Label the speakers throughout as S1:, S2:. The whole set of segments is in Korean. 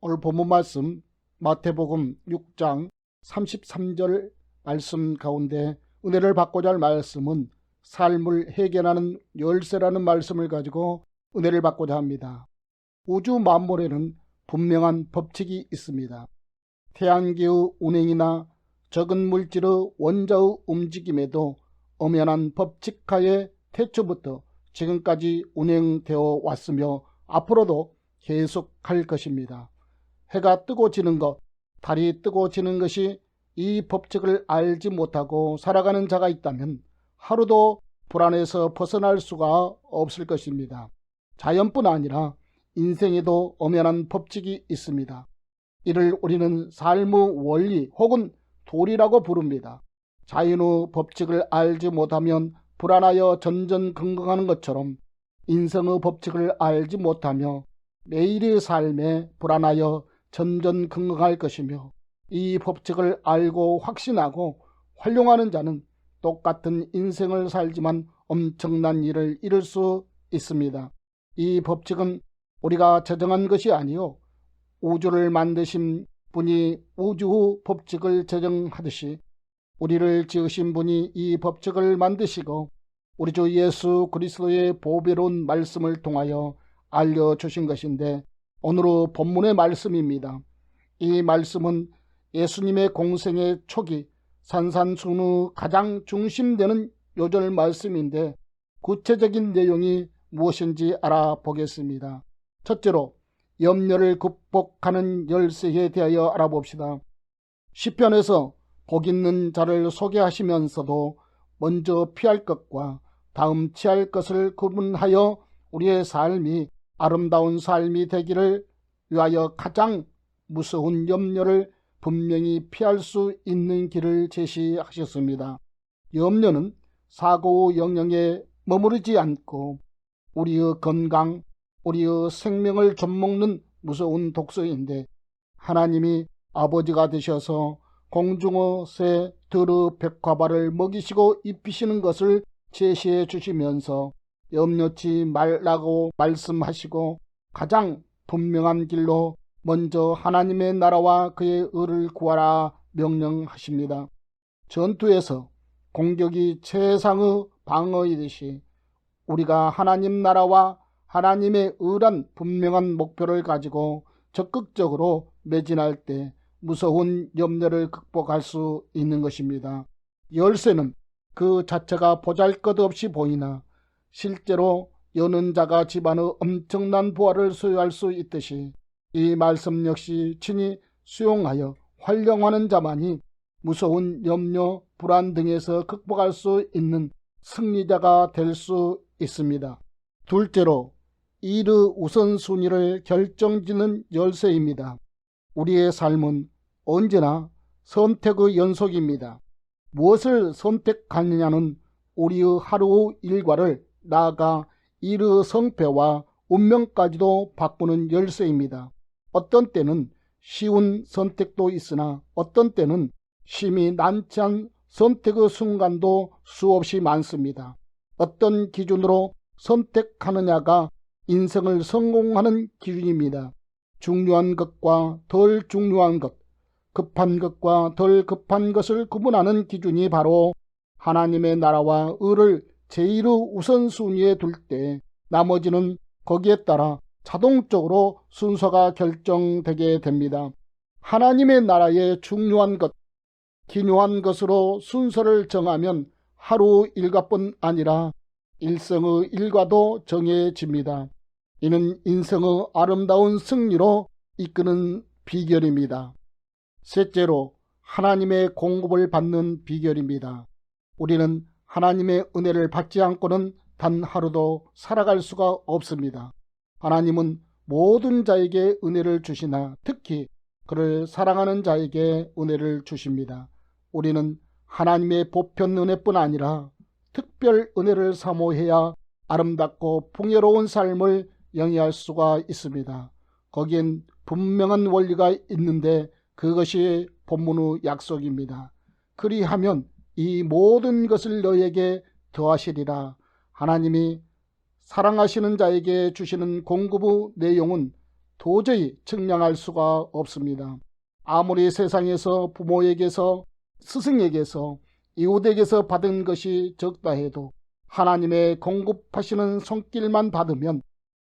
S1: 오늘 본문 말씀 마태복음 6장 33절 말씀 가운데 은혜를 받고자 할 말씀은 삶을 해결하는 열쇠라는 말씀을 가지고 은혜를 받고자 합니다. 우주 만물에는 분명한 법칙이 있습니다. 태양계의 운행이나 적은 물질의 원자의 움직임에도 엄연한 법칙하에 태초부터 지금까지 운행되어 왔으며 앞으로도 계속할 것입니다. 해가 뜨고 지는 것, 달이 뜨고 지는 것이 이 법칙을 알지 못하고 살아가는 자가 있다면 하루도 불안해서 벗어날 수가 없을 것입니다. 자연뿐 아니라 인생에도 엄연한 법칙이 있습니다. 이를 우리는 삶의 원리 혹은 도리라고 부릅니다. 자연의 법칙을 알지 못하면 불안하여 전전긍긍하는 것처럼 인생의 법칙을 알지 못하며 매일의 삶에 불안하여 전전긍긍할 것이며, 이 법칙을 알고 확신하고 활용하는 자는 똑같은 인생을 살지만 엄청난 일을 이룰 수 있습니다. 이 법칙은 우리가 제정한 것이 아니요 우주를 만드신 분이 우주의 법칙을 제정하듯이 우리를 지으신 분이 이 법칙을 만드시고 우리 주 예수 그리스도의 보배로운 말씀을 통하여 알려주신 것인데, 오늘의 본문의 말씀입니다. 이 말씀은 예수님의 공생의 초기 산산수훈의 가장 중심되는 요절 말씀인데 구체적인 내용이 무엇인지 알아보겠습니다. 첫째로 염려를 극복하는 열쇠에 대하여 알아봅시다. 시편에서 복 있는 자를 소개하시면서도 먼저 피할 것과 다음 취할 것을 구분하여 우리의 삶이 아름다운 삶이 되기를 위하여 가장 무서운 염려를 분명히 피할 수 있는 길을 제시하셨습니다. 염려는 사고의 영역에 머무르지 않고 우리의 건강, 우리의 생명을 좀먹는 무서운 독소인데, 하나님이 아버지가 되셔서 공중의 새, 들의 백화발을 먹이시고 입히시는 것을 제시해 주시면서 염려치 말라고 말씀하시고 가장 분명한 길로 먼저 하나님의 나라와 그의 의를 구하라 명령하십니다. 전투에서 공격이 최상의 방어이듯이 우리가 하나님 나라와 하나님의 의란 분명한 목표를 가지고 적극적으로 매진할 때 무서운 염려를 극복할 수 있는 것입니다. 열쇠는 그 자체가 보잘것없이 보이나 실제로 여는 자가 집안의 엄청난 부활을 소유할 수 있듯이 이 말씀 역시 친히 수용하여 활용하는 자만이 무서운 염려, 불안 등에서 극복할 수 있는 승리자가 될 수 있습니다. 둘째로 일의 우선순위를 결정짓는 열쇠입니다. 우리의 삶은 언제나 선택의 연속입니다. 무엇을 선택하느냐는 우리의 하루의 일과를 나아가 일의 성패와 운명까지도 바꾸는 열쇠입니다. 어떤 때는 쉬운 선택도 있으나 어떤 때는 심히 난처한 선택의 순간도 수없이 많습니다. 어떤 기준으로 선택하느냐가 인생을 성공하는 기준입니다. 중요한 것과 덜 중요한 것, 급한 것과 덜 급한 것을 구분하는 기준이 바로 하나님의 나라와 의를 제일의 우선순위에 둘 때 나머지는 거기에 따라 자동적으로 순서가 결정되게 됩니다. 하나님의 나라의 중요한 것, 기묘한 것으로 순서를 정하면 하루 일과뿐 아니라 일생의 일과도 정해집니다. 이는 인생의 아름다운 승리로 이끄는 비결입니다. 셋째로 하나님의 공급을 받는 비결입니다. 우리는 하나님의 은혜를 받지 않고는 단 하루도 살아갈 수가 없습니다. 하나님은 모든 자에게 은혜를 주시나 특히 그를 사랑하는 자에게 은혜를 주십니다. 우리는 하나님의 보편 은혜뿐 아니라 특별 은혜를 사모해야 아름답고 풍요로운 삶을 영위할 수가 있습니다. 거기엔 분명한 원리가 있는데 그것이 본문의 약속입니다. 그리하면 이 모든 것을 너에게 더하시리라. 하나님이 사랑하시는 자에게 주시는 공급의 내용은 도저히 측량할 수가 없습니다. 아무리 세상에서 부모에게서, 스승에게서, 이웃에게서 받은 것이 적다 해도 하나님의 공급하시는 손길만 받으면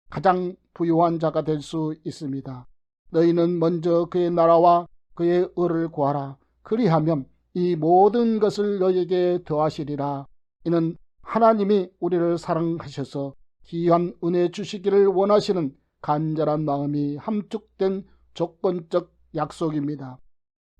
S1: 가장 부유한 자가 될 수 있습니다. 너희는 먼저 그의 나라와 그의 의를 구하라. 그리하면 이 모든 것을 너희에게 더하시리라. 이는 하나님이 우리를 사랑하셔서 귀한 은혜 주시기를 원하시는 간절한 마음이 함축된 조건적 약속입니다.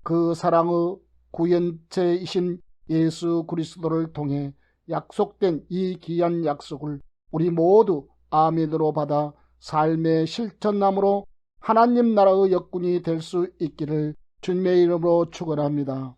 S1: 그 사랑의 구현체이신 예수 그리스도를 통해 약속된 이 귀한 약속을 우리 모두 아멘으로 받아 삶의 실천함으로 하나님 나라의 역군이 될 수 있기를 주님의 이름으로 축원합니다.